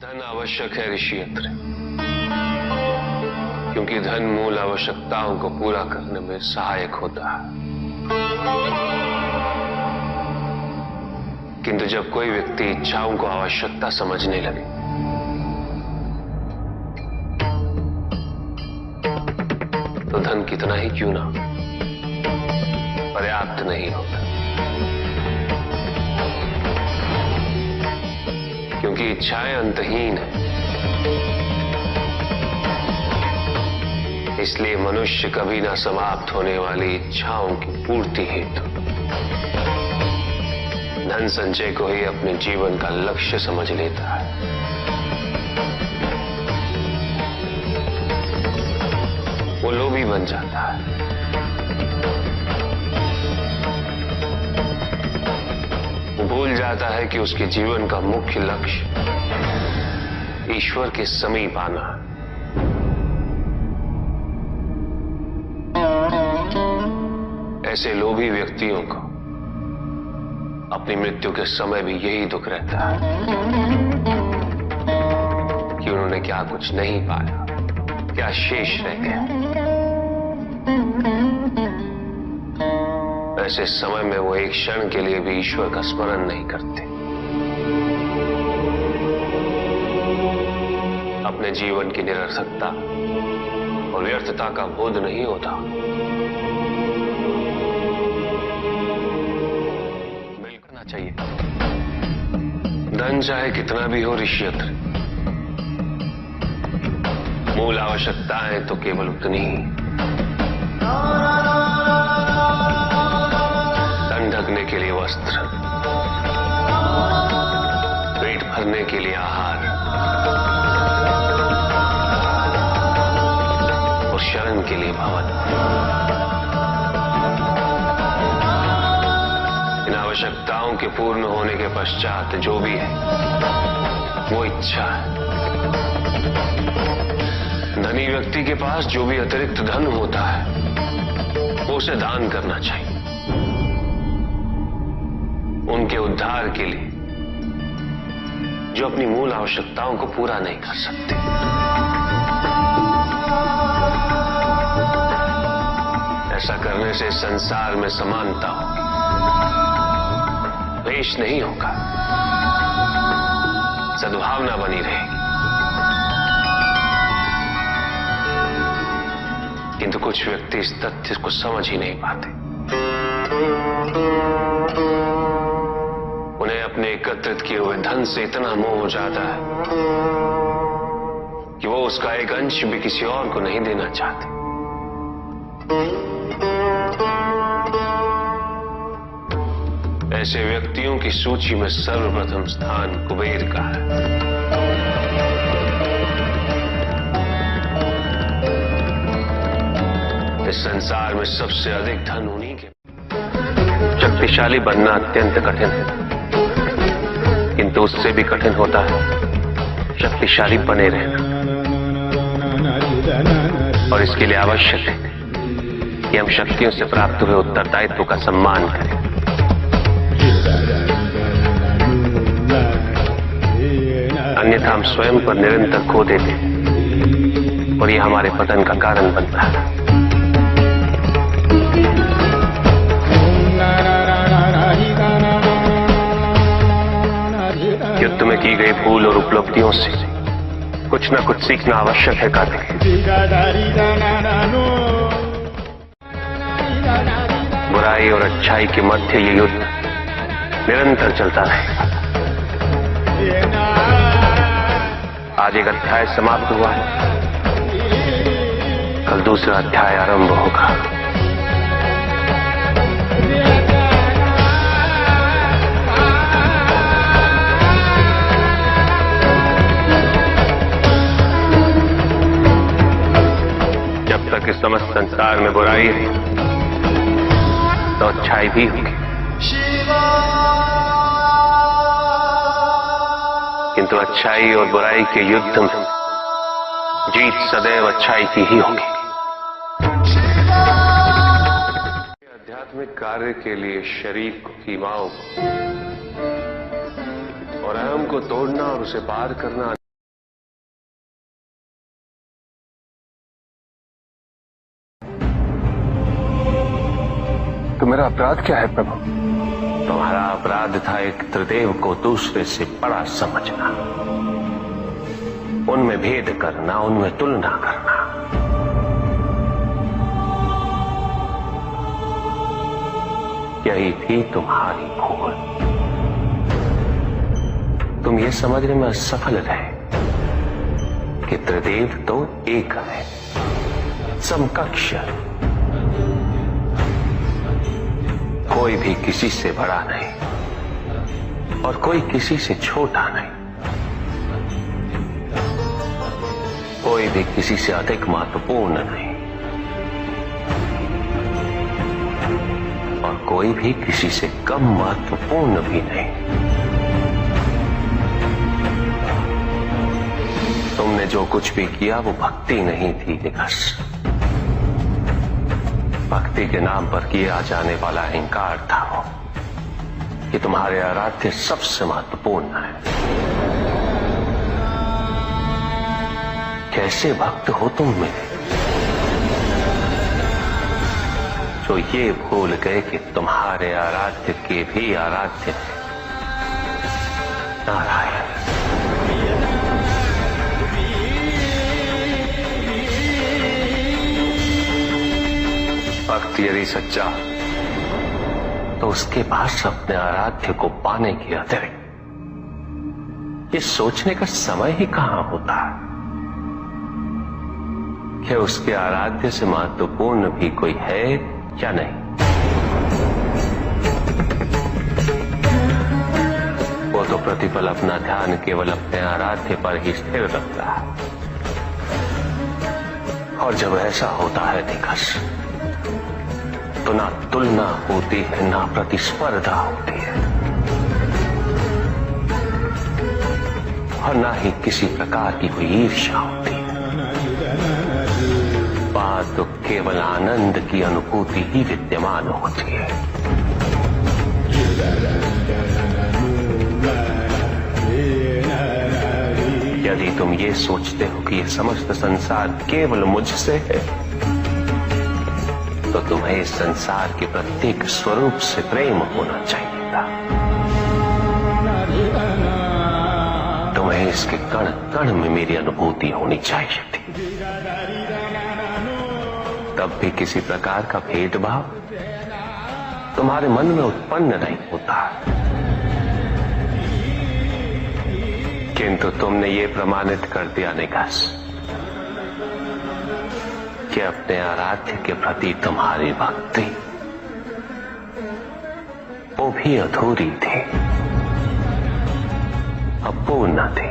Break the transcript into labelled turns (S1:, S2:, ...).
S1: धन आवश्यक है ऋषियत्र, क्योंकि धन मूल आवश्यकताओं को पूरा करने में सहायक होता है। किंतु जब कोई व्यक्ति इच्छाओं को आवश्यकता समझने लगे तो धन कितना ही क्यों ना पर्याप्त नहीं होता, क्योंकि इच्छाएं अंतहीन है। इसलिए मनुष्य कभी ना समाप्त होने वाली इच्छाओं की पूर्ति हेतु धन संचय को ही अपने जीवन का लक्ष्य समझ लेता है। वो लोभी बन जाता है। वो भूल जाता है कि उसके जीवन का मुख्य लक्ष्य ईश्वर के समीप आना है। ऐसे लोभी व्यक्तियों को अपनी मृत्यु के समय भी यही दुख रहता है कि उन्होंने क्या कुछ नहीं पाया, क्या शेष रह गया। ऐसे समय में वो एक क्षण के लिए भी ईश्वर का स्मरण नहीं करते। अपने जीवन की निरर्थकता और व्यर्थता का बोध नहीं होता। मिलना चाहिए। धन चाहे कितना भी हो ऋषियत्र, मूल आवश्यकताएं तो केवल उतनी ही। तन ढकने के लिए वस्त्र, पेट भरने के लिए आहार और शरण के लिए भवन। इन आवश्यकताओं के पूर्ण होने के पश्चात जो भी है वो इच्छा है। धनी व्यक्ति के पास जो भी अतिरिक्त धन होता है वो उसे दान करना चाहिए, उनके उद्धार के लिए जो अपनी मूल आवश्यकताओं को पूरा नहीं कर सकते। ऐसा करने से संसार में समानता होगी, द्वेष नहीं होगा, सद्भावना बनी रहेगी। किंतु कुछ व्यक्ति इस तथ्य को समझ ही नहीं पाते। उन्हें अपने एकत्रित किए हुए धन से इतना मोह हो जाता है कि वो उसका एक अंश भी किसी और को नहीं देना चाहते। ऐसे व्यक्तियों की सूची में सर्वप्रथम स्थान कुबेर का है। इस संसार में सबसे अधिक धन उन्हीं के। शक्तिशाली बनना अत्यंत कठिन है, किंतु उससे भी कठिन होता है शक्तिशाली बने रहना। और इसके लिए आवश्यक है कि हम शक्तियों से प्राप्त हुए उत्तरदायित्व का सम्मान करें। अन्यथा हम स्वयं पर निरंतर खो देते हैं और यह हमारे पतन का कारण बनता है। युद्ध में की गई भूल और उपलब्धियों से कुछ न कुछ सीखना आवश्यक है कार्तिक। बुराई और अच्छाई के मध्य ये युद्ध निरंतर चलता रहेगा। आज एक अध्याय समाप्त हुआ है, कल दूसरा अध्याय आरंभ होगा। जब तक इस समस्त संसार में बुराई है तो अच्छाई भी होगी, किंतु अच्छाई और बुराई के युद्ध में जीत सदैव अच्छाई की ही होगी। आध्यात्मिक कार्य के लिए शरीर को, सीमाओं को और अहम को तोड़ना और उसे पार करना
S2: मेरा अपराध क्या है प्रभु?
S1: तुम्हारा अपराध था एक त्रिदेव को दूसरे से बड़ा समझना, उनमें भेद करना, उनमें तुलना करना। यही थी तुम्हारी भूल। तुम ये समझने में असफल रहे कि त्रिदेव तो एक है, समकक्ष, कोई भी किसी से बड़ा नहीं और कोई किसी से छोटा नहीं, कोई भी किसी से अधिक महत्वपूर्ण नहीं और कोई भी किसी से कम महत्वपूर्ण भी नहीं। तुमने जो कुछ भी किया वो भक्ति नहीं थी निकस। भक्ति के नाम पर किया जाने वाला अहंकार था वो कि तुम्हारे आराध्य सबसे महत्वपूर्ण है। कैसे भक्त हो तुम मेरे, जो ये भूल गए कि तुम्हारे आराध्य के भी आराध्य नारायण। भक्त यदि सच्चा तो उसके पास अपने आराध्य को पाने के अतिरिक्त ये सोचने का समय ही कहां होता है कि उसके आराध्य से महत्वपूर्ण भी कोई है या नहीं। वो तो प्रतिपल अपना ध्यान केवल अपने आराध्य पर ही स्थिर रखता है और जब ऐसा होता है दिग्गज तो ना तुलना होती है ना प्रतिस्पर्धा होती है और ना ही किसी प्रकार की कोई ईर्ष्या होती है। बात तो केवल आनंद की अनुभूति ही विद्यमान होती है। यदि तुम ये सोचते हो कि यह समस्त संसार केवल मुझसे है तो तुम्हें इस संसार के प्रत्येक स्वरूप से प्रेम होना चाहिए था। तुम्हें इसके कण कण में मेरी अनुभूति होनी चाहिए थी। तब भी किसी प्रकार का भेदभाव तुम्हारे मन में उत्पन्न नहीं होता, किंतु तुमने ये प्रमाणित कर दिया निकास कि अपने आराध्य के प्रति तुम्हारी भक्ति वो भी अधूरी थी, अपूर्ण थी।